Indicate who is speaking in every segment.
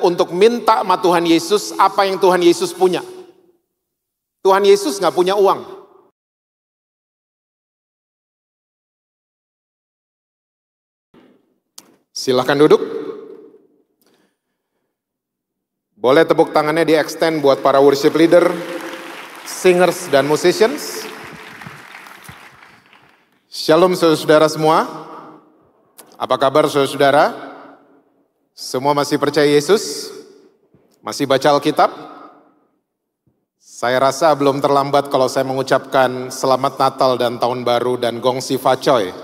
Speaker 1: untuk minta sama Tuhan Yesus apa yang Tuhan Yesus punya. Tuhan Yesus nggak punya uang. Silahkan duduk. Boleh tepuk tangannya di extend buat para worship leader, singers, dan musicians. Shalom saudara-saudara semua. Apa kabar saudara-saudara? Semua masih percaya Yesus? Masih baca Alkitab? Saya rasa belum terlambat kalau saya mengucapkan Selamat Natal dan Tahun Baru dan Gong Si Fa Choi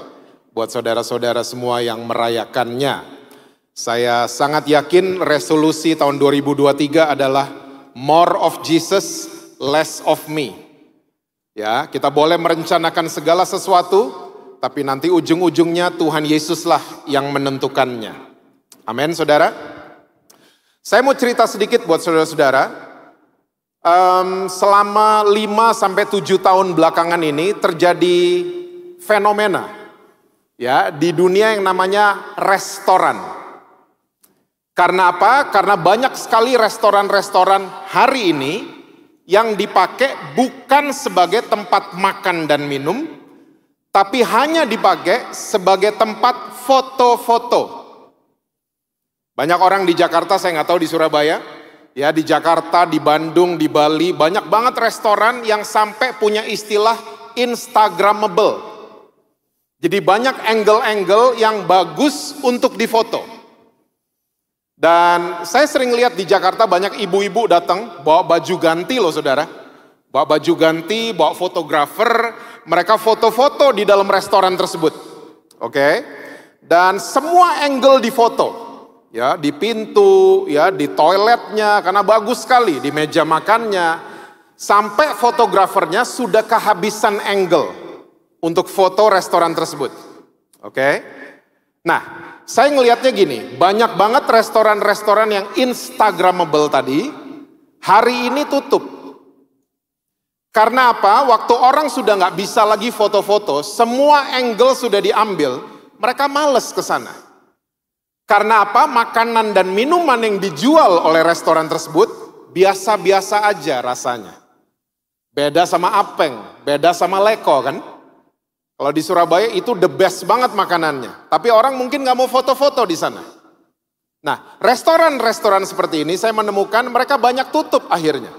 Speaker 1: buat saudara-saudara semua yang merayakannya. Saya sangat yakin resolusi tahun 2023 adalah more of Jesus, less of me. Ya, kita boleh merencanakan segala sesuatu, tapi nanti ujung-ujungnya Tuhan Yesuslah yang menentukannya. Amin, saudara. Saya mau cerita sedikit buat saudara-saudara. Selama 5-7 tahun belakangan ini terjadi fenomena ya di dunia yang namanya restoran. Karena apa? Karena banyak sekali restoran-restoran hari ini yang dipakai bukan sebagai tempat makan dan minum, tapi hanya dipakai sebagai tempat foto-foto. Banyak orang di Jakarta, saya nggak tahu di Surabaya, ya di Jakarta, di Bandung, di Bali, banyak banget restoran yang sampai punya istilah Instagramable. Jadi banyak angle-angle yang bagus untuk difoto. Dan saya sering lihat di Jakarta banyak ibu-ibu datang bawa baju ganti loh saudara. Bawa baju ganti, bawa fotografer, mereka foto-foto di dalam restoran tersebut. Oke. Dan semua angle difoto. Ya, di pintu, ya, di toiletnya karena bagus sekali, di meja makannya. Sampai fotografernya sudah kehabisan angle untuk foto restoran tersebut. Oke. Nah, saya ngelihatnya gini, banyak banget restoran-restoran yang Instagramable tadi, hari ini tutup. Karena apa? Waktu orang sudah nggak bisa lagi foto-foto, semua angle sudah diambil, mereka males ke sana. Karena apa? Makanan dan minuman yang dijual oleh restoran tersebut, biasa-biasa aja rasanya. Beda sama Apeng, beda sama Leko kan? Kalau di Surabaya itu the best banget makanannya. Tapi orang mungkin nggak mau foto-foto di sana. Nah, restoran-restoran seperti ini saya menemukan mereka banyak tutup akhirnya.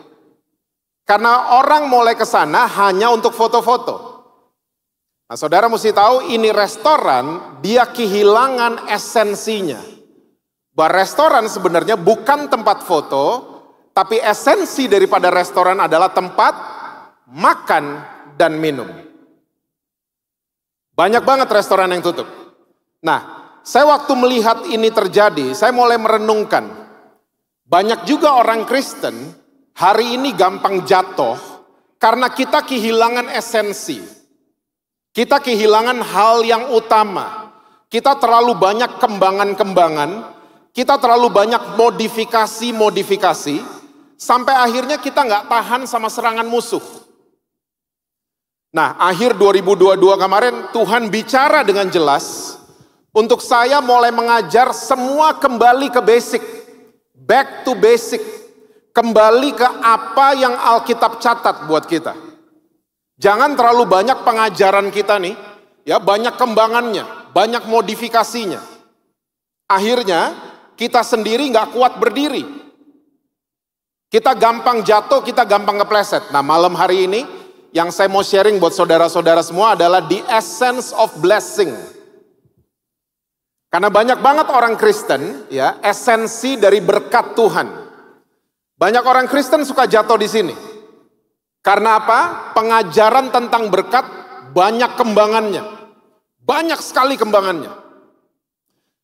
Speaker 1: Karena orang mulai ke sana hanya untuk foto-foto. Nah, saudara mesti tahu ini restoran dia kehilangan esensinya. Bahwa restoran sebenarnya bukan tempat foto, tapi esensi daripada restoran adalah tempat makan dan minum. Banyak banget restoran yang tutup. Nah, saya waktu melihat ini terjadi, saya mulai merenungkan. Banyak juga orang Kristen hari ini gampang jatuh karena kita kehilangan esensi. Kita kehilangan hal yang utama. Kita terlalu banyak kembangan-kembangan, kita terlalu banyak modifikasi-modifikasi, sampai akhirnya kita nggak tahan sama serangan musuh. Nah, akhir 2022 kemarin Tuhan bicara dengan jelas untuk saya mulai mengajar semua kembali ke basic, back to basic, kembali ke apa yang Alkitab catat buat kita. Jangan terlalu banyak pengajaran kita nih, ya banyak kembangannya, banyak modifikasinya. Akhirnya kita sendiri nggak kuat berdiri. Kita gampang jatuh, kita gampang kepleset. Nah, malam hari ini yang saya mau sharing buat saudara-saudara semua adalah the essence of blessing. Karena banyak banget orang Kristen, ya, esensi dari berkat Tuhan. Banyak orang Kristen suka jatuh di sini. Karena apa? Pengajaran tentang berkat banyak kembangannya. Banyak sekali kembangannya.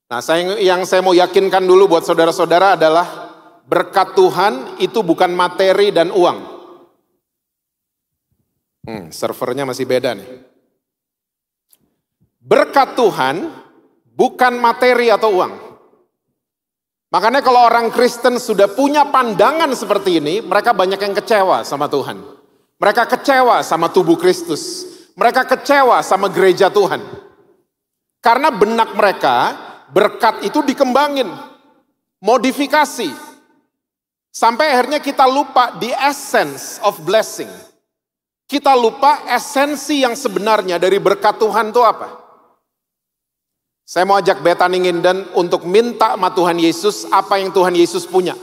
Speaker 1: Nah, yang saya mau yakinkan dulu buat saudara-saudara adalah berkat Tuhan itu bukan materi dan uang. Servernya masih beda nih. Berkat Tuhan bukan materi atau uang. Makanya kalau orang Kristen sudah punya pandangan seperti ini, mereka banyak yang kecewa sama Tuhan. Mereka kecewa sama tubuh Kristus. Mereka kecewa sama gereja Tuhan. Karena benak mereka, berkat itu dikembangin. modifikasi. Sampai akhirnya kita lupa the essence of blessing. Kita lupa esensi yang sebenarnya dari berkat Tuhan itu apa. Saya mau ajak Bethany Nginden untuk minta sama Tuhan Yesus apa yang Tuhan Yesus punya.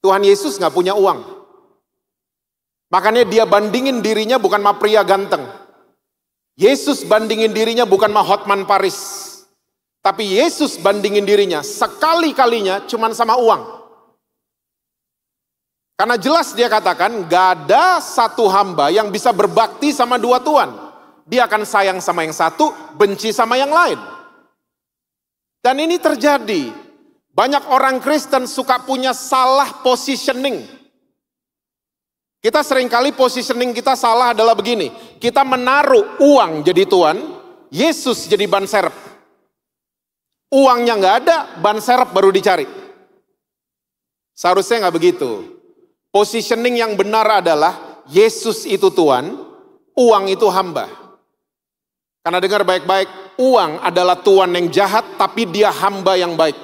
Speaker 1: Tuhan Yesus nggak punya uang. Makanya dia bandingin dirinya bukan sama pria ganteng. Yesus bandingin dirinya bukan sama Hotman Paris. Tapi Yesus bandingin dirinya sekali-kalinya cuman sama uang. Karena jelas dia katakan gak ada satu hamba yang bisa berbakti sama dua tuan. Dia akan sayang sama yang satu, benci sama yang lain. Dan ini terjadi. Banyak orang Kristen suka punya salah positioning. Kita seringkali positioning kita salah adalah begini. Kita menaruh uang jadi tuan, Yesus jadi ban serep. Uangnya nggak ada, ban serep baru dicari. Seharusnya nggak begitu. Positioning yang benar adalah Yesus itu tuan, uang itu hamba. Karena dengar baik-baik, uang adalah tuan yang jahat, tapi dia hamba yang baik.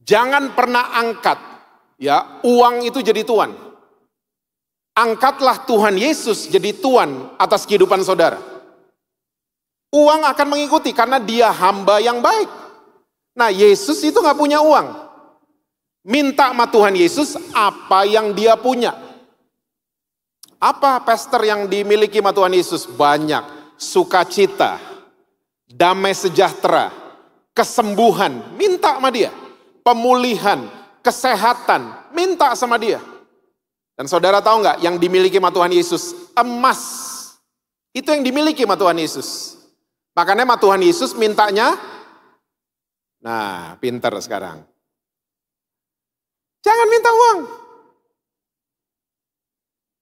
Speaker 1: Jangan pernah angkat, ya, uang itu jadi tuan. Angkatlah Tuhan Yesus jadi tuan atas kehidupan saudara. Uang akan mengikuti karena dia hamba yang baik. Nah, Yesus itu nggak punya uang. Minta sama Tuhan Yesus apa yang dia punya. Apa pastor yang dimiliki sama Tuhan Yesus? Banyak. Sukacita, damai sejahtera, kesembuhan, minta sama dia. Pemulihan, kesehatan, minta sama dia. Dan saudara tahu nggak yang dimiliki sama Tuhan Yesus? Emas. Itu yang dimiliki sama Tuhan Yesus. Makanya sama Tuhan Yesus mintanya, nah pinter sekarang. Jangan minta uang.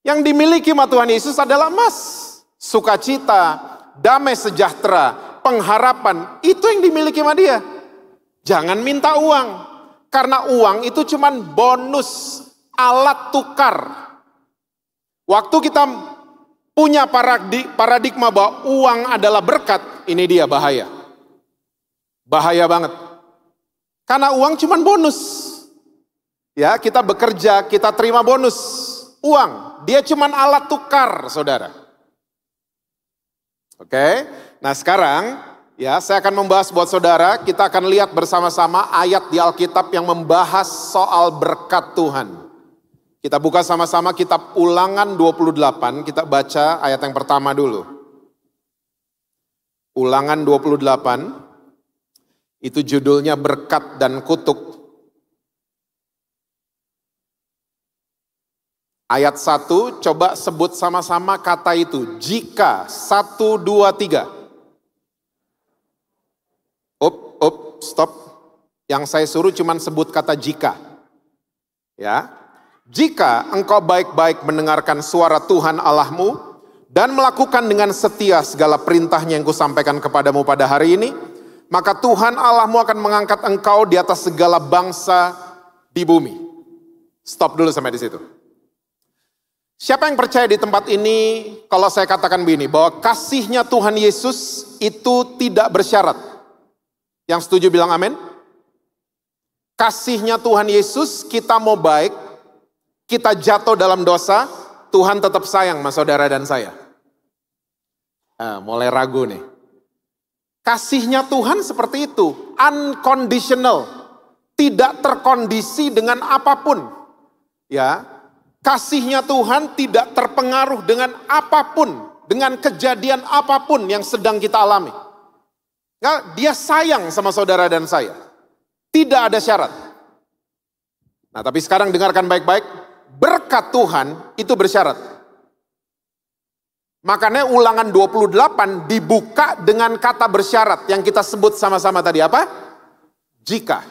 Speaker 1: Yang dimiliki sama Tuhan Yesus adalah emas. Sukacita, damai sejahtera, pengharapan, itu yang dimiliki sama dia. Jangan minta uang, karena uang itu cuman bonus, alat tukar. Waktu kita punya paradigma bahwa uang adalah berkat, ini dia bahaya. Bahaya banget. Karena uang cuman bonus. Ya, kita bekerja, kita terima bonus. Uang, dia cuman alat tukar, saudara. Oke, nah sekarang ya saya akan membahas buat saudara, kita akan lihat bersama-sama ayat di Alkitab yang membahas soal berkat Tuhan. Kita buka sama-sama kitab Ulangan 28, kita baca ayat yang pertama dulu. Ulangan 28, itu judulnya berkat dan kutuk. Ayat 1, coba sebut sama-sama kata itu. Jika, 1, 2, 3. Stop. Yang saya suruh cuma sebut kata jika. Ya. Jika engkau baik-baik mendengarkan suara Tuhan Allahmu, dan melakukan dengan setia segala perintahnya yang kusampaikan kepadamu pada hari ini, maka Tuhan Allahmu akan mengangkat engkau di atas segala bangsa di bumi. Stop dulu sampai di situ. Siapa yang percaya di tempat ini kalau saya katakan begini, bahwa kasihnya Tuhan Yesus itu tidak bersyarat? Yang setuju bilang amin. Kasihnya Tuhan Yesus, kita mau baik, kita jatuh dalam dosa, Tuhan tetap sayang sama saudara dan saya. Mulai ragu nih. Kasihnya Tuhan seperti itu, unconditional, tidak terkondisi dengan apapun. Ya. Kasihnya Tuhan tidak terpengaruh dengan apapun, dengan kejadian apapun yang sedang kita alami. Ya, dia sayang sama saudara dan saya. Tidak ada syarat. Nah, tapi sekarang dengarkan baik-baik, berkat Tuhan itu bersyarat. Makanya Ulangan 28 dibuka dengan kata bersyarat yang kita sebut sama-sama tadi apa? Jika.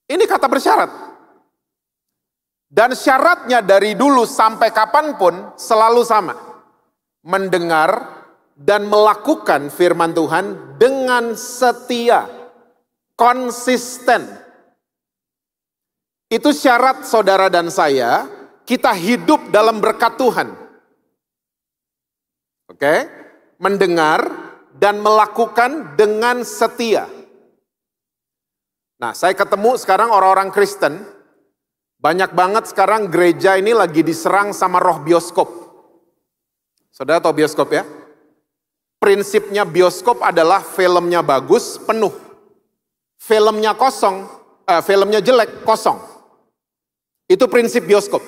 Speaker 1: Ini kata bersyarat. Dan syaratnya dari dulu sampai kapanpun selalu sama. Mendengar dan melakukan firman Tuhan dengan setia, konsisten. Itu syarat saudara dan saya, kita hidup dalam berkat Tuhan. Oke? Mendengar dan melakukan dengan setia. Nah, saya ketemu sekarang orang-orang Kristen, banyak banget sekarang gereja ini lagi diserang sama roh bioskop. Saudara tahu bioskop ya? Prinsipnya bioskop adalah filmnya bagus, penuh. Filmnya kosong, filmnya jelek, kosong. Itu prinsip bioskop.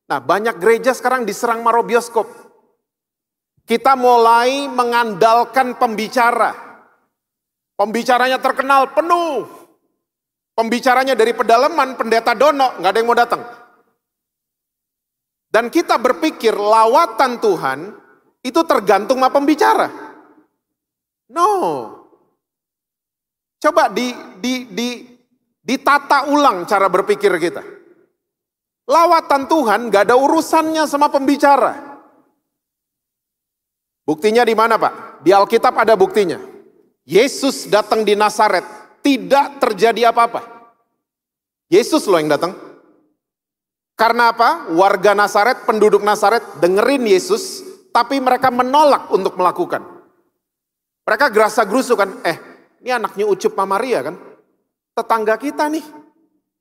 Speaker 1: Nah, banyak gereja sekarang diserang sama roh bioskop. Kita mulai mengandalkan pembicara. Pembicaranya terkenal, penuh. Pembicaranya dari pedalaman, pendeta Dono, nggak ada yang mau datang. Dan kita berpikir lawatan Tuhan itu tergantung sama pembicara. No. Coba ditata ulang cara berpikir kita. Lawatan Tuhan nggak ada urusannya sama pembicara. Buktinya di mana, Pak? Di Alkitab ada buktinya. Yesus datang di Nazaret, tidak terjadi apa-apa. Yesus loh yang datang. Karena apa? Warga Nazaret, penduduk Nazaret dengerin Yesus, tapi mereka menolak untuk melakukan. Mereka gerasa-gerusu kan, ini anaknya Ucup sama Maria kan? Tetangga kita nih,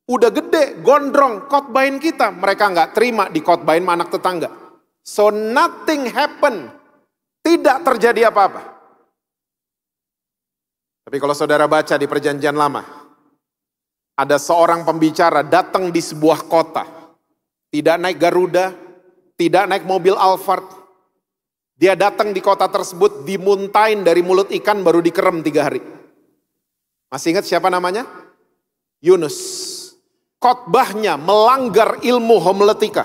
Speaker 1: udah gede, gondrong, khotbahin kita. Mereka nggak terima dikhotbahin sama anak tetangga. So nothing happen. Tidak terjadi apa-apa. Tapi kalau saudara baca di Perjanjian Lama, ada seorang pembicara datang di sebuah kota, tidak naik Garuda, tidak naik mobil Alphard. Dia datang di kota tersebut, dimuntain dari mulut ikan, baru dikerem 3 hari. Masih ingat siapa namanya? Yunus. Khotbahnya melanggar ilmu homiletika.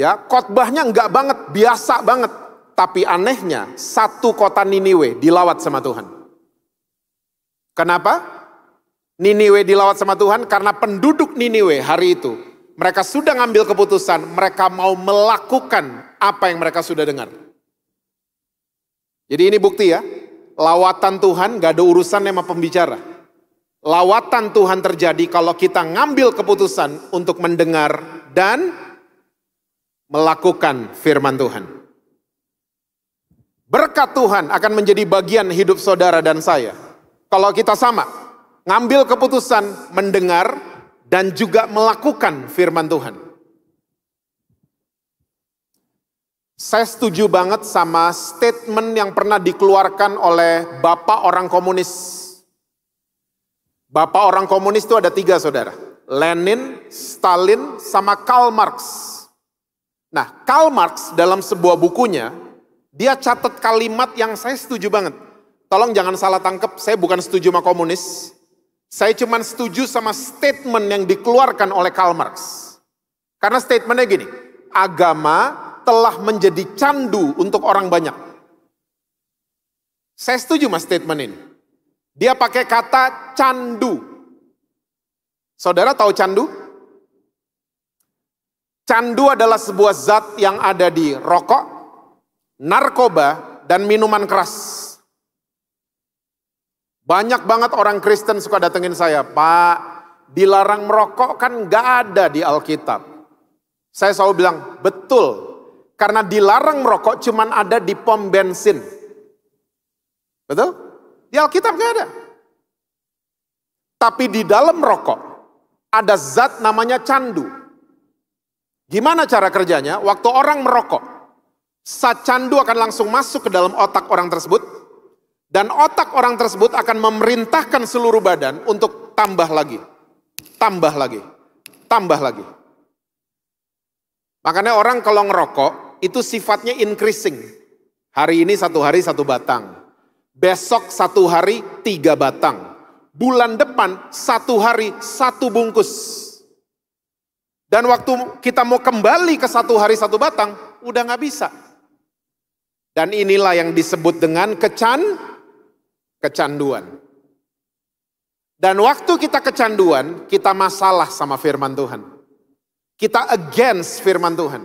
Speaker 1: Ya, khotbahnya enggak banget, biasa banget. Tapi anehnya, satu kota Niniwe dilawat sama Tuhan. Kenapa? Niniwe dilawat sama Tuhan karena penduduk Niniwe hari itu, mereka sudah ngambil keputusan, mereka mau melakukan apa yang mereka sudah dengar. Jadi ini bukti ya, lawatan Tuhan gak ada urusan sama pembicara. Lawatan Tuhan terjadi kalau kita ngambil keputusan untuk mendengar dan melakukan firman Tuhan. Berkat Tuhan akan menjadi bagian hidup saudara dan saya. Kalau kita sama, ngambil keputusan mendengar dan juga melakukan firman Tuhan. Saya setuju banget sama statement yang pernah dikeluarkan oleh Bapak orang komunis. Bapak orang komunis itu ada 3 saudara. Lenin, Stalin, sama Karl Marx. Nah, Karl Marx dalam sebuah bukunya, dia catat kalimat yang saya setuju banget. Tolong jangan salah tangkap, saya bukan setuju sama komunis. Saya cuma setuju sama statement yang dikeluarkan oleh Karl Marx. Karena statementnya gini, agama telah menjadi candu untuk orang banyak. Saya setuju sama statement ini. Dia pakai kata candu. Saudara tahu candu? Candu adalah sebuah zat yang ada di rokok, narkoba, dan minuman keras. Banyak banget orang Kristen suka datengin saya, Pak, dilarang merokok kan gak ada di Alkitab. Saya selalu bilang, betul. Karena dilarang merokok cuman ada di pom bensin. Betul? Di Alkitab gak ada. Tapi di dalam rokok, ada zat namanya candu. Gimana cara kerjanya? Waktu orang merokok, zat candu akan langsung masuk ke dalam otak orang tersebut. Dan otak orang tersebut akan memerintahkan seluruh badan untuk tambah lagi. Tambah lagi. Tambah lagi. Makanya orang kalau ngerokok, itu sifatnya increasing. Hari ini 1 hari 1 batang. Besok 1 hari 3 batang. Bulan depan 1 hari 1 bungkus. Dan waktu kita mau kembali ke 1 hari 1 batang, udah gak bisa. Dan inilah yang disebut dengan kecanduan. Dan waktu kita kecanduan, kita masalah sama firman Tuhan. Kita against firman Tuhan.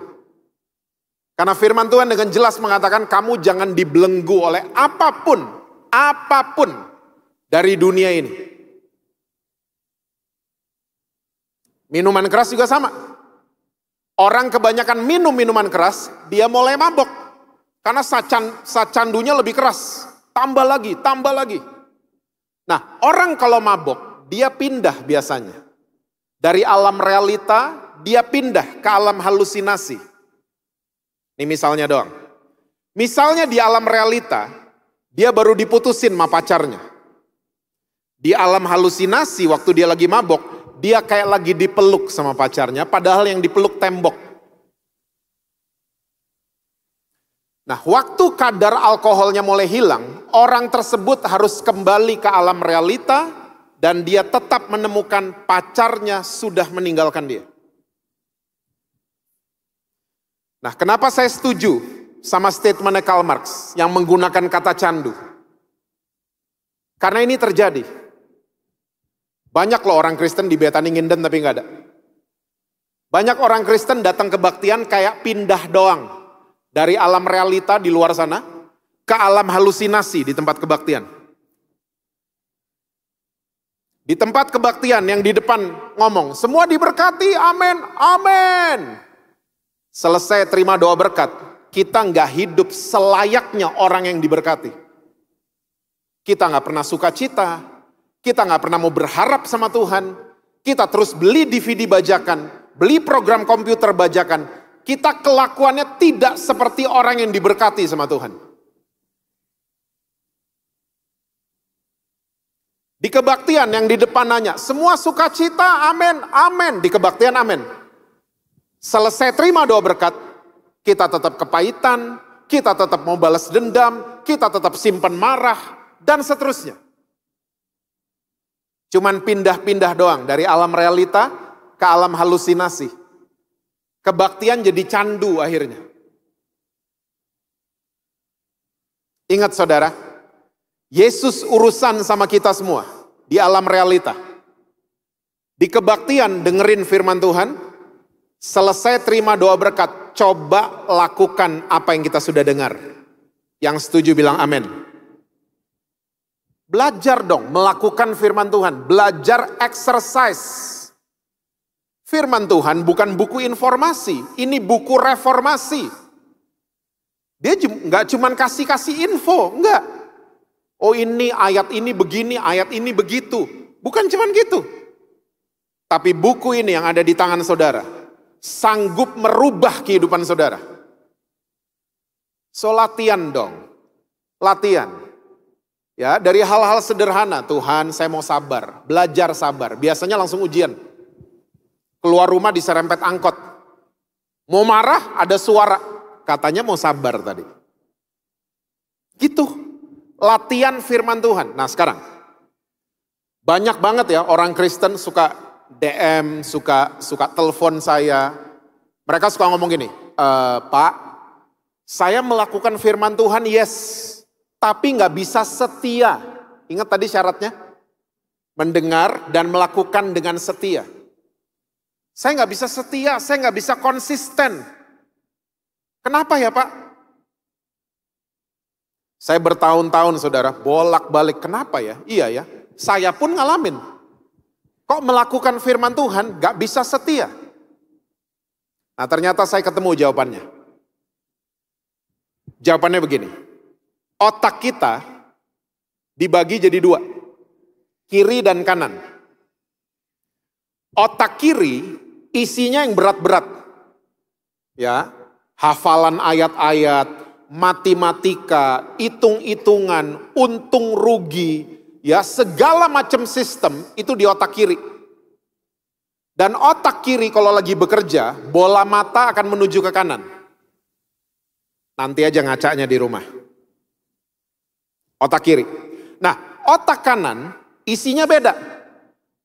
Speaker 1: Karena firman Tuhan dengan jelas mengatakan kamu jangan dibelenggu oleh apapun dari dunia ini. Minuman keras juga sama. Orang kebanyakan minum minuman keras, dia mulai mabok. Karena candunya lebih keras. Tambah lagi. Nah, orang kalau mabok, dia pindah biasanya. Dari alam realita, dia pindah ke alam halusinasi. Ini misalnya doang. Misalnya di alam realita, dia baru diputusin sama pacarnya. Di alam halusinasi, waktu dia lagi mabok, dia kayak lagi dipeluk sama pacarnya, padahal yang dipeluk tembok. Nah, waktu kadar alkoholnya mulai hilang, orang tersebut harus kembali ke alam realita dan dia tetap menemukan pacarnya sudah meninggalkan dia. Nah, kenapa saya setuju sama statement Karl Marx yang menggunakan kata candu? Karena ini terjadi. Banyak loh orang Kristen di Bethany Nginden tapi nggak ada. Banyak orang Kristen datang kebaktian kayak pindah doang. Dari alam realita di luar sana, ke alam halusinasi di tempat kebaktian. Di tempat kebaktian yang di depan ngomong, semua diberkati, amin, amin. Selesai terima doa berkat, kita nggak hidup selayaknya orang yang diberkati. Kita nggak pernah sukacita, kita nggak pernah mau berharap sama Tuhan, kita terus beli DVD bajakan, beli program komputer bajakan, kita kelakuannya tidak seperti orang yang diberkati sama Tuhan. Di kebaktian yang di depan nanya, semua sukacita, amin, amin. Di kebaktian amin. Selesai terima doa berkat, kita tetap kepahitan, kita tetap mau balas dendam, kita tetap simpan marah, dan seterusnya. Cuman pindah-pindah doang dari alam realita ke alam halusinasi. Kebaktian jadi candu akhirnya. Ingat saudara, Yesus urusan sama kita semua di alam realita. Di kebaktian dengerin firman Tuhan, selesai terima doa berkat, coba lakukan apa yang kita sudah dengar. Yang setuju bilang amin. Belajar dong melakukan firman Tuhan, belajar exercise. Firman Tuhan bukan buku informasi, ini buku reformasi. Dia nggak cuma kasih info, enggak. Oh ini ayat ini begini, ayat ini begitu. Bukan cuma gitu. Tapi buku ini yang ada di tangan saudara, sanggup merubah kehidupan saudara. So latihan dong, latihan. Ya, dari hal-hal sederhana, Tuhan saya mau sabar, belajar sabar. Biasanya langsung ujian. Keluar rumah diserempet angkot. Mau marah, ada suara. Katanya mau sabar tadi. Gitu. Latihan firman Tuhan. Nah sekarang. Banyak banget ya orang Kristen suka DM, suka telepon saya. Mereka suka ngomong gini, Pak, saya melakukan firman Tuhan, yes. Tapi nggak bisa setia. Ingat tadi syaratnya? Mendengar dan melakukan dengan setia. Saya nggak bisa setia, saya nggak bisa konsisten. Kenapa ya Pak? Saya bertahun-tahun saudara, bolak-balik. Kenapa ya? Iya ya, saya pun ngalamin. Kok melakukan firman Tuhan nggak bisa setia? Nah ternyata saya ketemu jawabannya. Jawabannya begini. Otak kita dibagi jadi dua. Kiri dan kanan. Otak kiri isinya yang berat-berat. Ya, hafalan ayat-ayat, matematika, hitung-hitungan, untung rugi, ya segala macam sistem itu di otak kiri. Dan otak kiri kalau lagi bekerja, bola mata akan menuju ke kanan. Nanti aja ngacanya di rumah. Otak kiri. Nah, otak kanan isinya beda.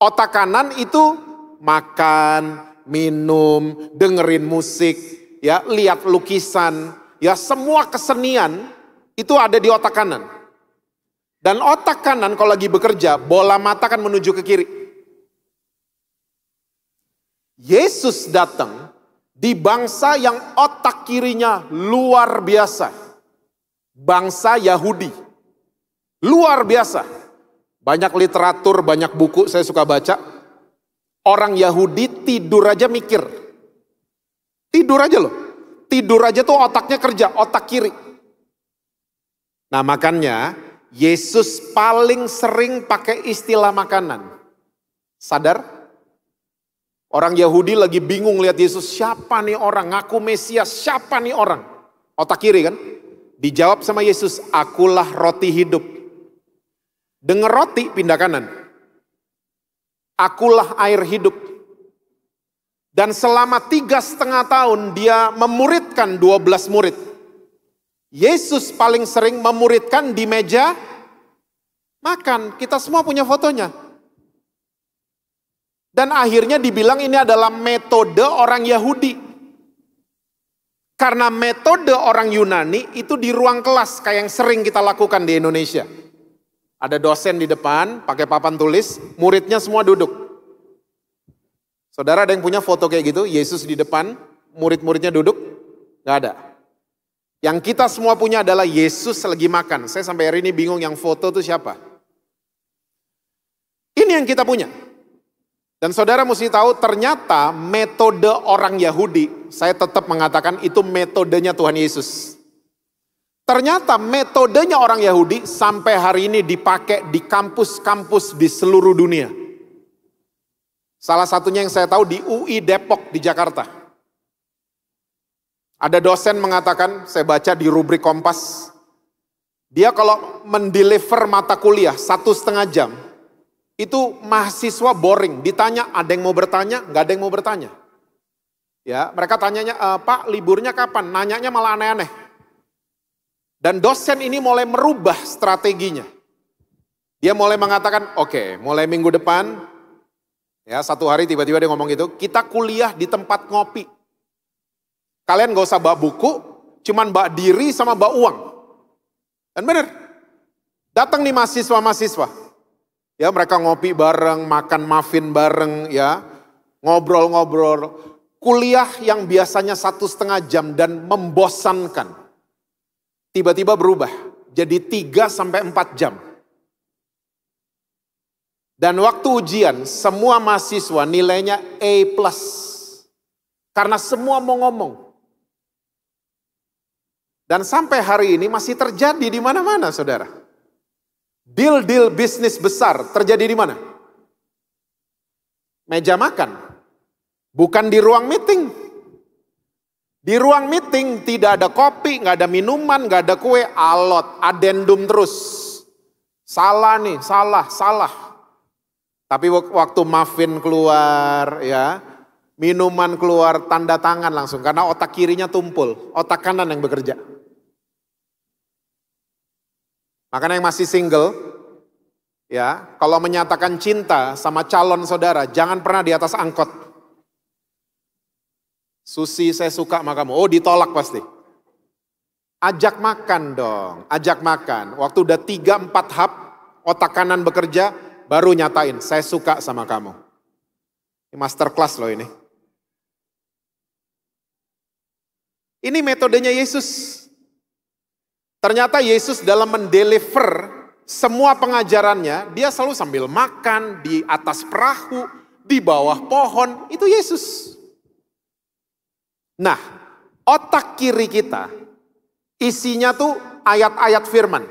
Speaker 1: Otak kanan itu makan, minum, dengerin musik, ya, lihat lukisan, ya semua kesenian itu ada di otak kanan. Dan otak kanan kalau lagi bekerja, bola mata kan menuju ke kiri. Yesus datang di bangsa yang otak kirinya luar biasa. Bangsa Yahudi. Luar biasa. Banyak literatur, banyak buku saya suka baca. Orang Yahudi tidur aja mikir. Tidur aja loh. Tidur aja tuh otaknya kerja, otak kiri. Nah makanya Yesus paling sering pakai istilah makanan. Sadar? Orang Yahudi lagi bingung lihat Yesus, siapa nih orang, ngaku Mesias, siapa nih orang? Otak kiri kan? Dijawab sama Yesus, akulah roti hidup. Dengar roti, pindah kanan. Akulah air hidup. Dan selama 3,5 tahun dia memuridkan 12 murid. Yesus paling sering memuridkan di meja makan. Kita semua punya fotonya. Dan akhirnya dibilang ini adalah metode orang Yahudi. Karena metode orang Yunani itu di ruang kelas kayak yang sering kita lakukan di Indonesia. Ada dosen di depan pakai papan tulis, muridnya semua duduk. Saudara ada yang punya foto kayak gitu, Yesus di depan, murid-muridnya duduk? Gak ada. Yang kita semua punya adalah Yesus lagi makan. Saya sampai hari ini bingung yang foto itu siapa. Ini yang kita punya. Dan saudara mesti tahu ternyata metode orang Yahudi, saya tetap mengatakan itu metodenya Tuhan Yesus. Ternyata metodenya orang Yahudi sampai hari ini dipakai di kampus-kampus di seluruh dunia. Salah satunya yang saya tahu di UI Depok di Jakarta. Ada dosen mengatakan, saya baca di rubrik Kompas, dia kalau mendeliver mata kuliah 1,5 jam, itu mahasiswa boring, ditanya ada yang mau bertanya, nggak ada yang mau bertanya. Ya, mereka tanyanya, Pak liburnya kapan? Nanyanya malah aneh-aneh. Dan dosen ini mulai merubah strateginya. Dia mulai mengatakan, oke, mulai minggu depan, ya 1 hari tiba-tiba dia ngomong gitu, kita kuliah di tempat ngopi. Kalian gak usah bawa buku, cuman bawa diri sama bawa uang. Dan benar, datang nih mahasiswa-mahasiswa. Ya mereka ngopi bareng, makan muffin bareng, ya ngobrol-ngobrol. Kuliah yang biasanya 1,5 jam dan membosankan. Tiba-tiba berubah, jadi 3-4 jam. Dan waktu ujian, semua mahasiswa nilainya A+. Karena semua mau ngomong. Dan sampai hari ini masih terjadi di mana-mana, saudara. Deal-deal bisnis besar terjadi di mana? Meja makan. Bukan di ruang meeting. Di ruang meeting tidak ada kopi, nggak ada minuman, nggak ada kue, alot, adendum terus. Salah nih, salah. Tapi waktu muffin keluar, ya, minuman keluar, tanda tangan langsung. Karena otak kirinya tumpul, otak kanan yang bekerja. Makanya yang masih single, ya, kalau menyatakan cinta sama calon saudara, jangan pernah di atas angkot. Susi, saya suka sama kamu. Oh, ditolak pasti. Ajak makan dong, ajak makan. Waktu udah 3-4 hap, otak kanan bekerja, baru nyatain, saya suka sama kamu. Ini masterclass loh ini. Ini metodenya Yesus. Ternyata Yesus dalam mendeliver semua pengajarannya, dia selalu sambil makan, di atas perahu, di bawah pohon, itu Yesus. Nah, otak kiri kita, isinya tuh ayat-ayat firman.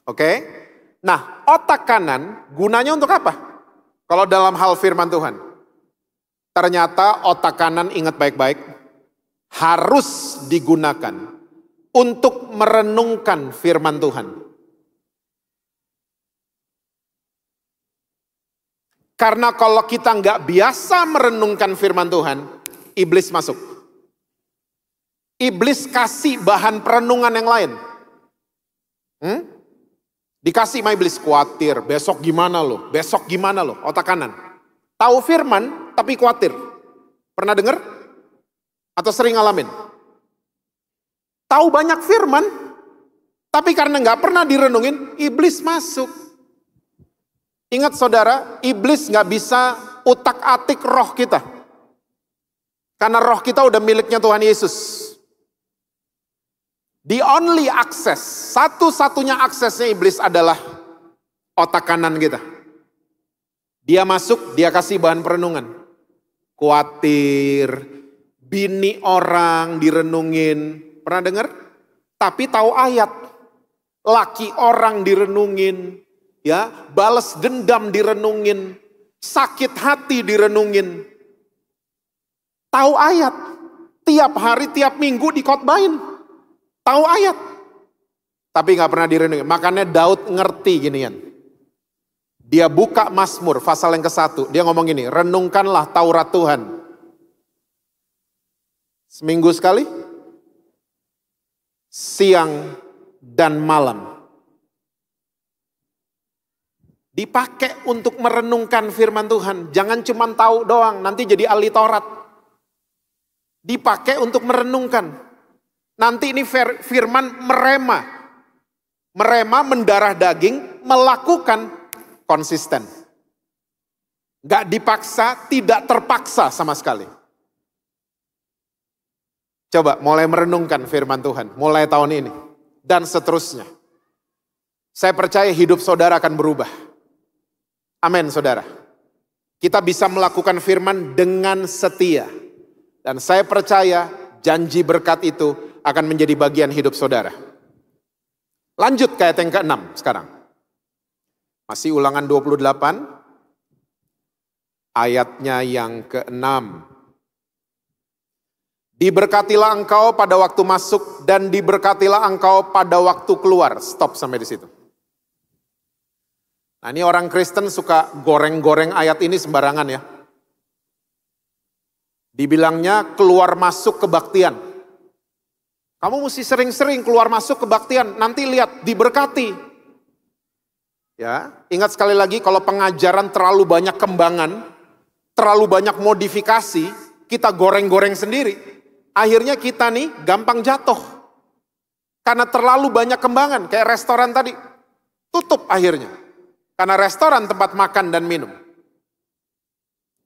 Speaker 1: Oke? Nah, otak kanan gunanya untuk apa? Kalau dalam hal firman Tuhan. Ternyata otak kanan, ingat baik-baik, harus digunakan untuk merenungkan firman Tuhan. Karena kalau kita nggak biasa merenungkan firman Tuhan, iblis masuk. Iblis kasih bahan perenungan yang lain. Dikasih sama iblis, khawatir, besok gimana loh, otak kanan. Tahu firman, tapi khawatir. Pernah dengar? Atau sering ngalamin? Tahu banyak firman, tapi karena nggak pernah direnungin, iblis masuk. Ingat saudara, iblis nggak bisa utak-atik roh kita. Karena roh kita udah miliknya Tuhan Yesus. The only access, satu-satunya aksesnya iblis adalah otak kanan kita. Dia masuk, dia kasih bahan perenungan. Khawatir, bini orang direnungin. Pernah dengar? Tapi tahu ayat. Laki orang direnungin, ya, balas dendam direnungin. sakit hati direnungin. Tahu ayat, tiap hari, tiap minggu dikhotbahin. Tahu ayat, tapi nggak pernah direnungin. Makanya Daud ngerti ginian. Dia buka Mazmur pasal yang ke-1. Dia ngomong gini, renungkanlah Taurat Tuhan. Seminggu sekali, siang dan malam. Dipakai untuk merenungkan firman Tuhan. Jangan cuma tahu doang, nanti jadi ahli Taurat. Dipakai untuk merenungkan. Nanti ini firman merema. Merema mendarah daging, melakukan konsisten. Gak dipaksa, tidak terpaksa sama sekali. Coba mulai merenungkan firman Tuhan, mulai tahun ini. Dan seterusnya. Saya percaya hidup saudara akan berubah. Amin saudara. Kita bisa melakukan firman dengan setia. Dan saya percaya janji berkat itu akan menjadi bagian hidup saudara. Lanjut ke ayat yang ke-6 sekarang. Masih Ulangan 28. Ayatnya yang ke-6. Diberkatilah engkau pada waktu masuk dan diberkatilah engkau pada waktu keluar. Stop sampai di situ. Nah ini orang Kristen suka goreng-goreng ayat ini sembarangan ya. Dibilangnya keluar masuk kebaktian. Kamu mesti sering-sering keluar masuk kebaktian, nanti lihat diberkati. Ya, ingat sekali lagi kalau pengajaran terlalu banyak kembangan, terlalu banyak modifikasi, kita goreng-goreng sendiri. Akhirnya kita nih gampang jatuh. Karena terlalu banyak kembangan, kayak restoran tadi. Tutup akhirnya. Karena restoran tempat makan dan minum.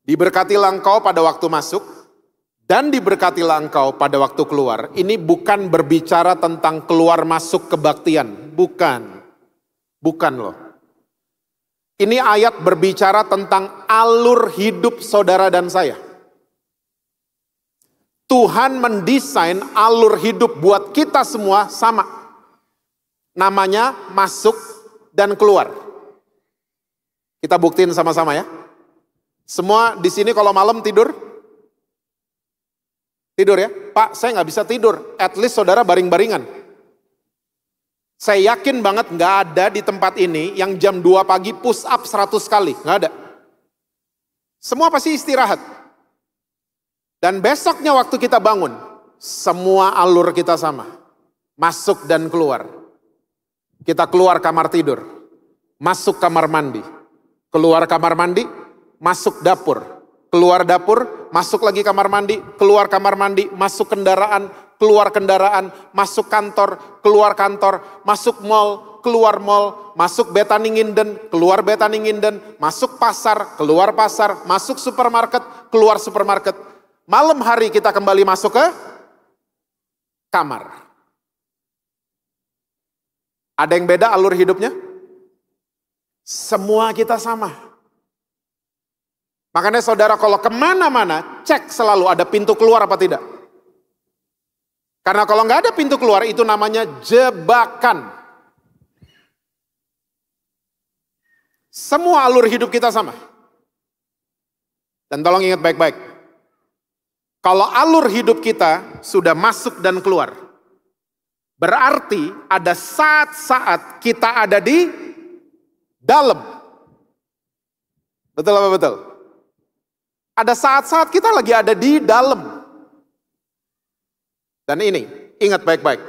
Speaker 1: Diberkatilah engkau pada waktu masuk, dan diberkatilah engkau pada waktu keluar. Ini bukan berbicara tentang keluar masuk kebaktian. Bukan. Bukan loh. Ini ayat berbicara tentang alur hidup saudara dan saya. Tuhan mendesain alur hidup buat kita semua sama. Namanya masuk dan keluar. Kita buktiin sama-sama ya. Semua di sini kalau malam tidur? Tidur ya? Pak, saya nggak bisa tidur. At least saudara baring-baringan. Saya yakin banget nggak ada di tempat ini yang jam 2 pagi push up 100 kali. Nggak ada. Semua pasti istirahat. Dan besoknya waktu kita bangun, semua alur kita sama. Masuk dan keluar. Kita keluar kamar tidur. Masuk kamar mandi. Keluar kamar mandi, masuk dapur. Keluar dapur, masuk lagi kamar mandi. Keluar kamar mandi, masuk kendaraan. Keluar kendaraan, masuk kantor. Keluar kantor, masuk mall. Keluar mall, masuk Bethany Nginden. Keluar Bethany Nginden. Masuk pasar, keluar pasar. Masuk supermarket, keluar supermarket. Malam hari kita kembali masuk ke kamar. Ada yang beda alur hidupnya? Semua kita sama. Makanya saudara kalau kemana-mana, cek selalu ada pintu keluar apa tidak. Karena kalau nggak ada pintu keluar, itu namanya jebakan. Semua alur hidup kita sama. Dan tolong ingat baik-baik. Kalau alur hidup kita sudah masuk dan keluar, berarti ada saat-saat kita ada di dalam. Betul apa betul? Ada saat-saat kita lagi ada di dalam. Dan ini, ingat baik-baik.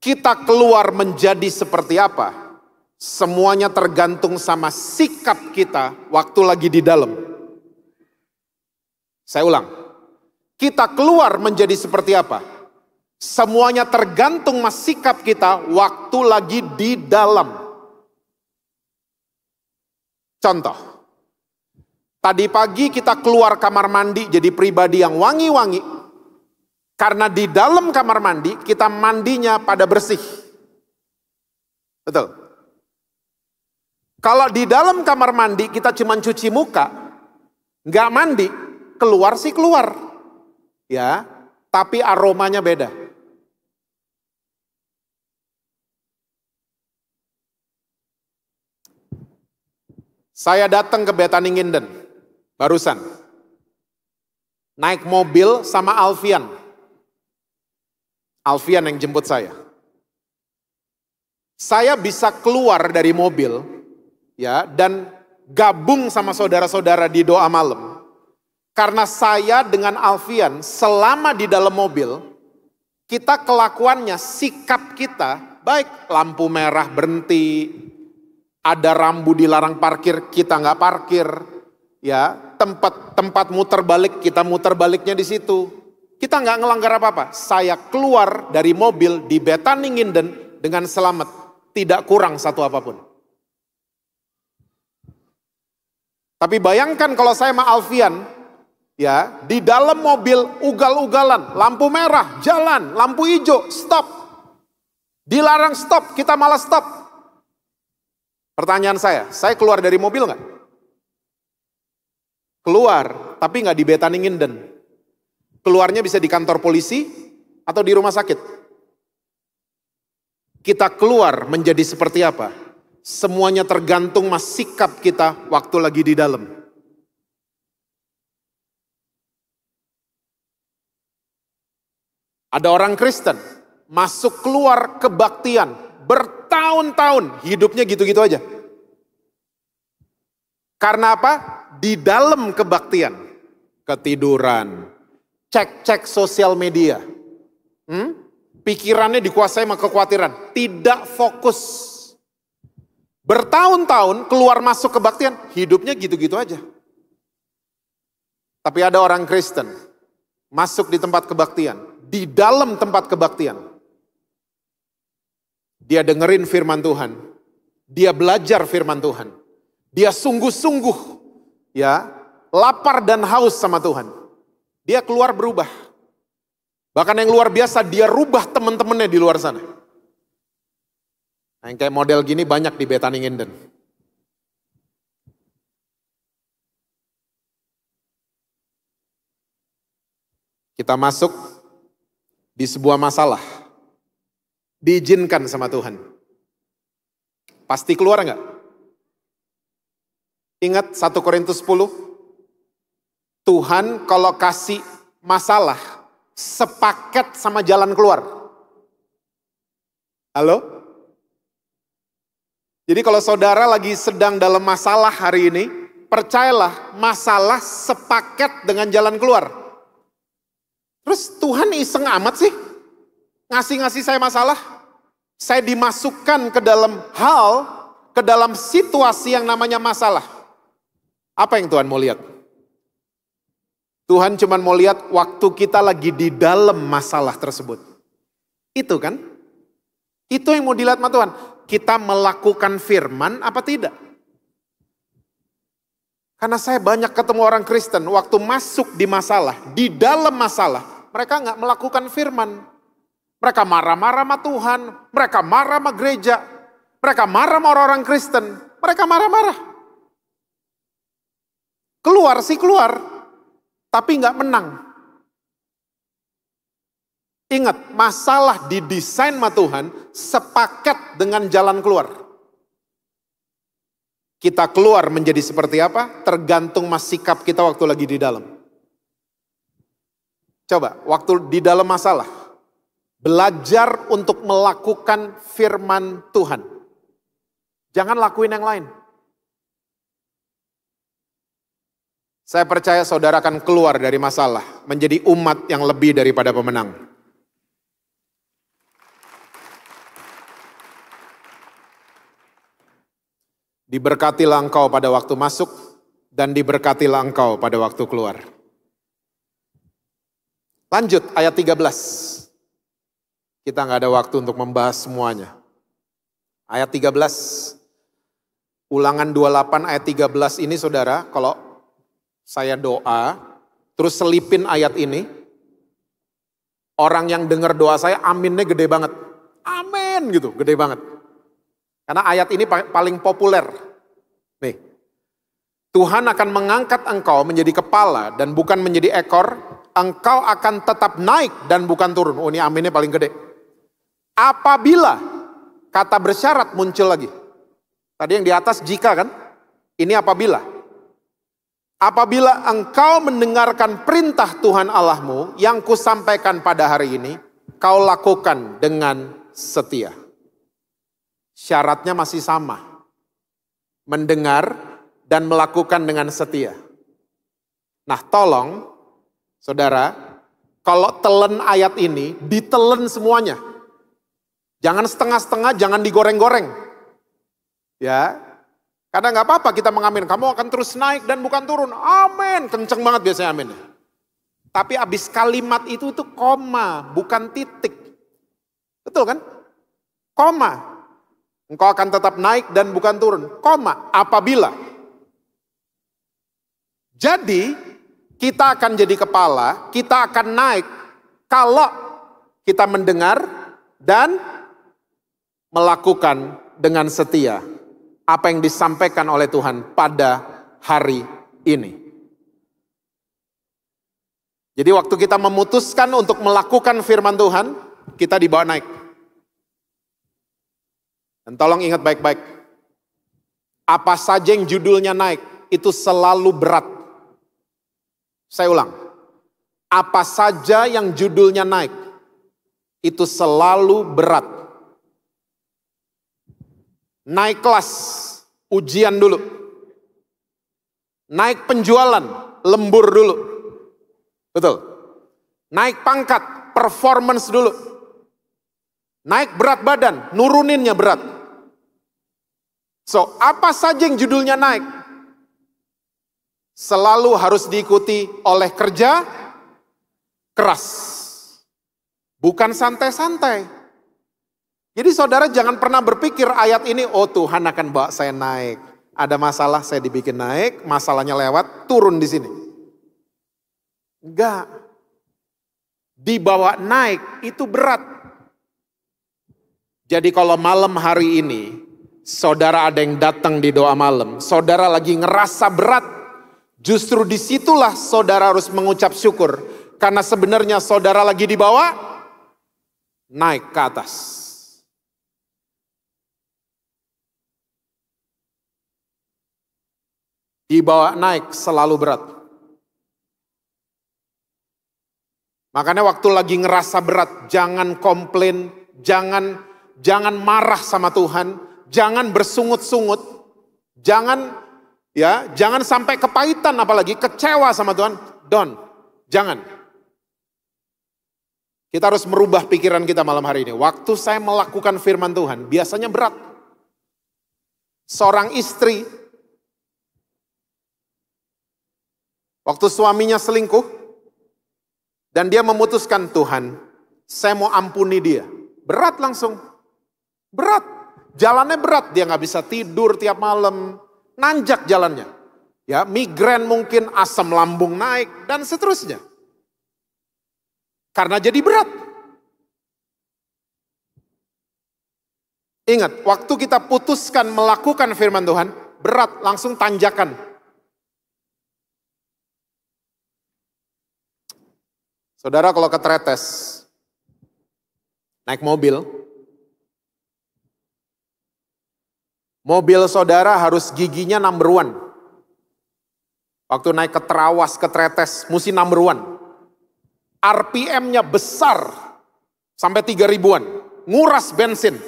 Speaker 1: Kita keluar menjadi seperti apa? Semuanya tergantung sama sikap kita waktu lagi di dalam. Saya ulang. Kita keluar menjadi seperti apa? Semuanya tergantung sama sikap kita waktu lagi di dalam. Contoh, tadi pagi kita keluar kamar mandi jadi pribadi yang wangi-wangi. Karena di dalam kamar mandi kita mandinya pada bersih. Betul. Kalau di dalam kamar mandi kita cuma cuci muka, nggak mandi, keluar sih keluar. Ya, tapi aromanya beda. Saya datang ke Bethany Nginden, barusan. Naik mobil sama Alfian. Alfian yang jemput saya. Saya bisa keluar dari mobil, ya, dan gabung sama saudara-saudara di doa malam. Karena saya dengan Alfian selama di dalam mobil, kita kelakuannya, sikap kita, baik lampu merah berhenti, ada rambu dilarang parkir, kita nggak parkir, ya, tempat muter balik, kita muter baliknya di situ. Kita nggak ngelanggar apa-apa. Saya keluar dari mobil di Bethany Nginden dengan selamat, tidak kurang satu apapun. Tapi bayangkan kalau saya sama Alfian, ya, di dalam mobil ugal-ugalan, lampu merah, jalan, lampu hijau, stop. Dilarang stop, kita malah stop. Pertanyaan saya keluar dari mobil nggak? Keluar, tapi nggak di Bethany Nginden. Keluarnya bisa di kantor polisi atau di rumah sakit. Kita keluar menjadi seperti apa? Semuanya tergantung mas sikap kita waktu lagi di dalam. Ada orang Kristen masuk keluar kebaktian bertahun-tahun, hidupnya gitu-gitu aja. Karena apa? Di dalam kebaktian, ketiduran, cek-cek sosial media, pikirannya dikuasai sama kekhawatiran, tidak fokus. Bertahun-tahun keluar masuk kebaktian, hidupnya gitu-gitu aja. Tapi ada orang Kristen masuk di tempat kebaktian, di dalam tempat kebaktian, dia dengerin firman Tuhan, dia belajar firman Tuhan, dia sungguh-sungguh, ya, lapar dan haus sama Tuhan. Dia keluar berubah. Bahkan yang luar biasa, dia rubah teman-temannya di luar sana. Nah, yang kayak model gini banyak di Bethany Nginden. Kita masuk di sebuah masalah, diizinkan sama Tuhan. Pasti keluar enggak? Ingat 1 Korintus 10? Tuhan kalau kasih masalah, sepaket sama jalan keluar. Halo? Jadi kalau saudara lagi sedang dalam masalah hari ini, percayalah masalah sepaket dengan jalan keluar. Terus Tuhan iseng amat sih ngasih-ngasih saya masalah. Saya dimasukkan ke dalam ke dalam situasi yang namanya masalah. Apa yang Tuhan mau lihat? Tuhan cuma mau lihat waktu kita lagi di dalam masalah tersebut. Itu kan? Itu yang mau dilihat sama Tuhan. Kita melakukan firman apa tidak? Karena saya banyak ketemu orang Kristen, waktu masuk di masalah, di dalam masalah, mereka nggak melakukan firman. Mereka marah-marah sama Tuhan, mereka marah sama gereja, mereka marah sama orang-orang Kristen, mereka marah-marah. Keluar sih keluar, tapi nggak menang. Ingat, masalah didesain sama Tuhan sepaket dengan jalan keluar. Kita keluar menjadi seperti apa? Tergantung mas sikap kita waktu lagi di dalam. Coba, waktu di dalam masalah, belajar untuk melakukan firman Tuhan. Jangan lakuin yang lain. Saya percaya saudara akan keluar dari masalah, menjadi umat yang lebih daripada pemenang. Diberkatilah engkau pada waktu masuk, dan diberkatilah engkau pada waktu keluar. Lanjut ayat 13. Kita nggak ada waktu untuk membahas semuanya. Ayat 13, Ulangan 28 ayat 13 ini saudara, kalau saya doa, terus selipin ayat ini, orang yang dengar doa saya aminnya gede banget. Amin gitu, gede banget. Karena ayat ini paling populer. Nih, Tuhan akan mengangkat engkau menjadi kepala dan bukan menjadi ekor. Engkau akan tetap naik dan bukan turun. Oh, ini aminnya paling gede. Apabila kata bersyarat muncul lagi. Tadi yang di atas jika kan? Ini apabila engkau mendengarkan perintah Tuhan Allahmu yang kusampaikan pada hari ini, kau lakukan dengan setia. Syaratnya masih sama. Mendengar dan melakukan dengan setia. Nah, tolong, saudara, kalau telan ayat ini, ditelan semuanya. Jangan setengah-setengah, jangan digoreng-goreng. Ya, karena nggak apa-apa kita mengamin. Kamu akan terus naik dan bukan turun. Amin, kenceng banget biasanya amin. Tapi abis kalimat itu tuh koma, bukan titik. Betul kan? Koma. Engkau akan tetap naik dan bukan turun. Koma, apabila. Jadi, kita akan jadi kepala, kita akan naik kalau kita mendengar dan melakukan dengan setia apa yang disampaikan oleh Tuhan pada hari ini. Jadi waktu kita memutuskan untuk melakukan firman Tuhan, kita dibawa naik. Dan tolong ingat baik-baik, apa saja yang judulnya naik, itu selalu berat. Saya ulang, apa saja yang judulnya naik, itu selalu berat. Naik kelas, ujian dulu. Naik penjualan, lembur dulu. Betul. Naik pangkat, performance dulu. Naik berat badan, nuruninnya berat. So, apa saja yang judulnya naik, selalu harus diikuti oleh kerja keras. Bukan santai-santai. Jadi saudara jangan pernah berpikir ayat ini, oh Tuhan akan bawa saya naik. Ada masalah saya dibikin naik, masalahnya lewat, turun di sini. Enggak. Dibawa naik itu berat. Jadi kalau malam hari ini, saudara ada yang datang di doa malam, saudara lagi ngerasa berat, justru disitulah saudara harus mengucap syukur. Karena sebenarnya saudara lagi dibawa naik ke atas. Dibawa naik selalu berat. Makanya waktu lagi ngerasa berat, jangan komplain, jangan marah sama Tuhan, jangan bersungut-sungut, jangan sampai kepahitan apalagi kecewa sama Tuhan. Jangan. Kita harus merubah pikiran kita malam hari ini. Waktu saya melakukan firman Tuhan, biasanya berat. Seorang istri waktu suaminya selingkuh, dan dia memutuskan, Tuhan, saya mau ampuni dia. Berat langsung. Berat. Jalannya berat. Dia gak bisa tidur tiap malam. Nanjak jalannya. Ya, migrain mungkin, asam lambung naik, dan seterusnya. Karena jadi berat. Ingat, waktu kita putuskan melakukan firman Tuhan, berat, langsung tanjakan. Saudara kalau keteretes, naik mobil saudara harus giginya number 1. Waktu naik ke terawas, keteretes, mesti number 1. RPM-nya besar, sampai 3.000-an, nguras bensin.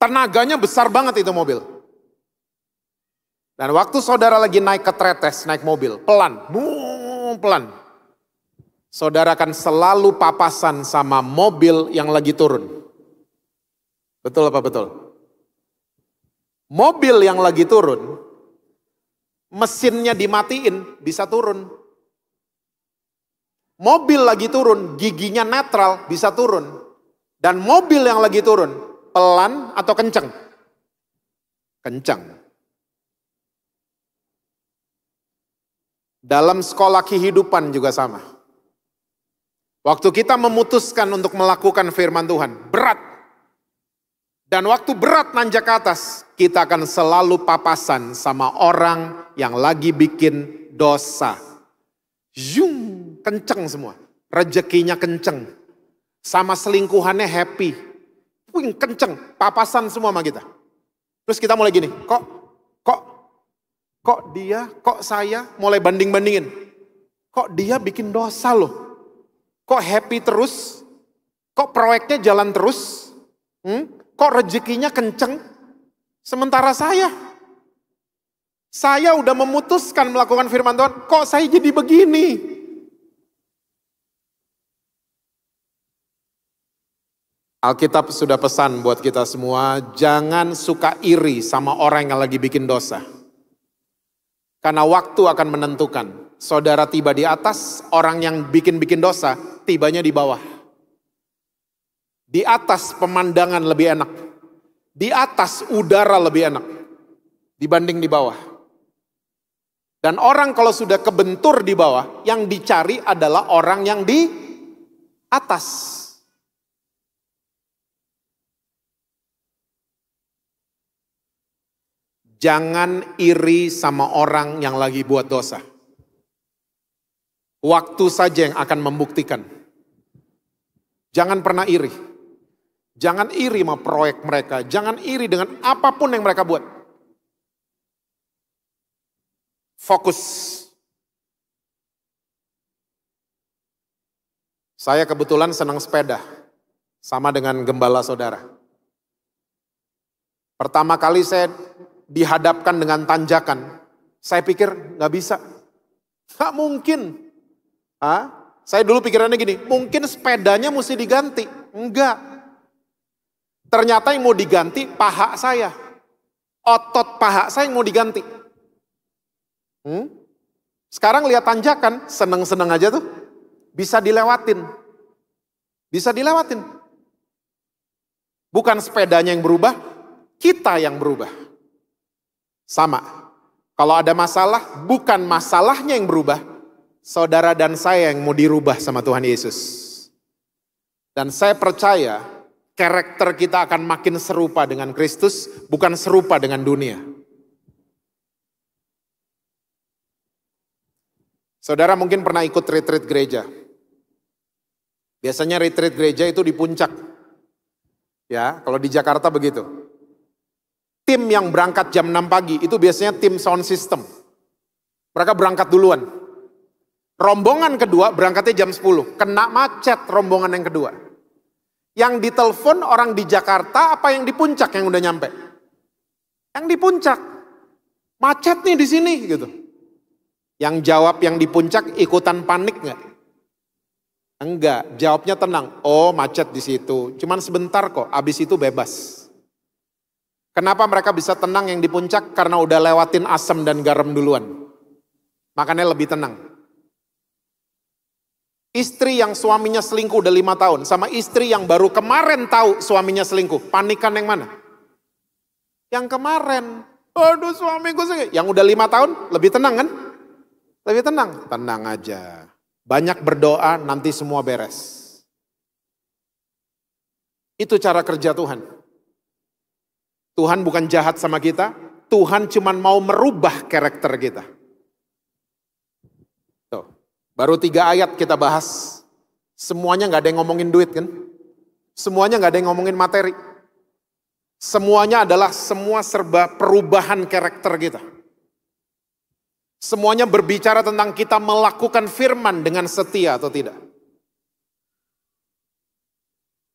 Speaker 1: Tenaganya besar banget itu mobil. Dan waktu saudara lagi naik keteretes, naik mobil, pelan. Saudara akan selalu papasan sama mobil yang lagi turun. Betul apa betul? Mobil yang lagi turun, mesinnya dimatiin, bisa turun. Mobil lagi turun, giginya netral, bisa turun. Dan mobil yang lagi turun, pelan atau kenceng? Kenceng. Dalam sekolah kehidupan juga sama. Waktu kita memutuskan untuk melakukan firman Tuhan, berat. Dan waktu berat nanjak ke atas, kita akan selalu papasan sama orang yang lagi bikin dosa. Kenceng semua. Rezekinya kenceng. Sama selingkuhannya happy. Kenceng, papasan semua sama kita. Terus kita mulai gini, kok kok dia, kok saya, mulai banding-bandingin. Kok dia bikin dosa loh, kok happy terus, kok proyeknya jalan terus, kok rezekinya kenceng, sementara saya udah memutuskan melakukan firman Tuhan, kok saya jadi begini. Alkitab sudah pesan buat kita semua, jangan suka iri sama orang yang lagi bikin dosa. Karena waktu akan menentukan, saudara tiba di atas, orang yang bikin dosa, tibanya di bawah. Di atas pemandangan lebih enak, di atas udara lebih enak, dibanding di bawah. Dan orang kalau sudah kebentur di bawah, yang dicari adalah orang yang di atas. Jangan iri sama orang yang lagi buat dosa. Waktu saja yang akan membuktikan. Jangan pernah iri. Jangan iri sama proyek mereka. Jangan iri dengan apapun yang mereka buat. Fokus. Saya kebetulan senang sepeda. Sama dengan gembala saudara. Pertama kali saya dihadapkan dengan tanjakan, saya pikir nggak bisa, nggak mungkin. Saya dulu pikirannya gini, mungkin sepedanya mesti diganti, enggak. Ternyata yang mau diganti paha saya, otot paha saya yang mau diganti. Sekarang lihat tanjakan, seneng-seneng aja tuh, bisa dilewatin, Bukan sepedanya yang berubah, kita yang berubah. Sama, kalau ada masalah, bukan masalahnya yang berubah, saudara dan saya yang mau dirubah sama Tuhan Yesus. Dan saya percaya, karakter kita akan makin serupa dengan Kristus, bukan serupa dengan dunia. Saudara mungkin pernah ikut retreat gereja. Biasanya retreat gereja itu di puncak. Ya, kalau di Jakarta begitu. Tim yang berangkat jam 6 pagi itu biasanya tim sound system. Mereka berangkat duluan. Rombongan kedua berangkatnya jam 10. Kena macet rombongan yang kedua. Yang ditelepon orang di Jakarta apa yang di puncak yang udah nyampe? Yang di puncak. Macet nih di sini gitu. Yang jawab yang di puncak ikutan panik nggak? Enggak, jawabnya tenang. Oh macet di situ. Cuman sebentar kok, abis itu bebas. Kenapa mereka bisa tenang yang di puncak? Karena udah lewatin asam dan garam duluan. Makanya lebih tenang. Istri yang suaminya selingkuh udah 5 tahun. Sama istri yang baru kemarin tahu suaminya selingkuh. Panikan yang mana? Yang kemarin. Aduh suamiku selingkuh. Yang udah 5 tahun lebih tenang kan? Lebih tenang. Tenang aja. Banyak berdoa nanti semua beres. Itu cara kerja Tuhan. Tuhan bukan jahat sama kita, Tuhan cuma mau merubah karakter kita. Tuh, baru 3 ayat kita bahas, semuanya gak ada yang ngomongin duit kan? Semuanya gak ada yang ngomongin materi. Semuanya adalah semua serba perubahan karakter kita. Semuanya berbicara tentang kita melakukan firman dengan setia atau tidak.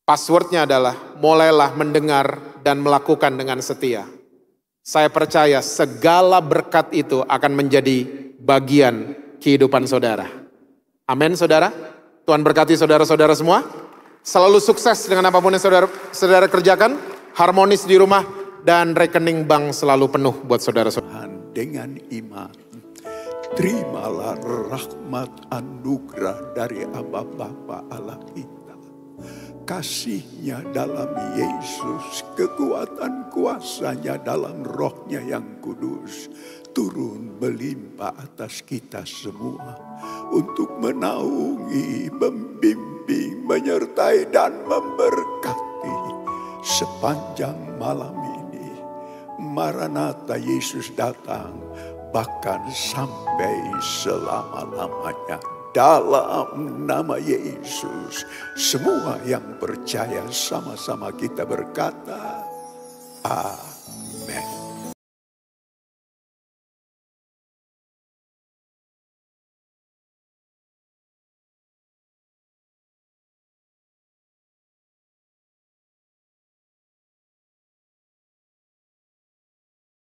Speaker 1: Passwordnya adalah mulailah mendengar dan melakukan dengan setia. Saya percaya segala berkat itu akan menjadi bagian kehidupan saudara. Amin saudara. Tuhan berkati saudara-saudara semua. Selalu sukses dengan apapun yang saudara kerjakan. Harmonis di rumah dan rekening bank selalu penuh buat saudara-saudara.
Speaker 2: Dengan iman, terimalah rahmat anugerah dari Aba Bapa Allah kita. Kasih-Nya dalam Yesus, kekuatan kuasa-Nya dalam Roh-Nya yang kudus, turun melimpah atas kita semua, untuk menaungi, membimbing, menyertai dan memberkati sepanjang malam ini. Maranatha, Yesus datang, bahkan sampai selama-lamanya. Dalam nama Yesus, semua yang percaya sama-sama kita berkata, Amin.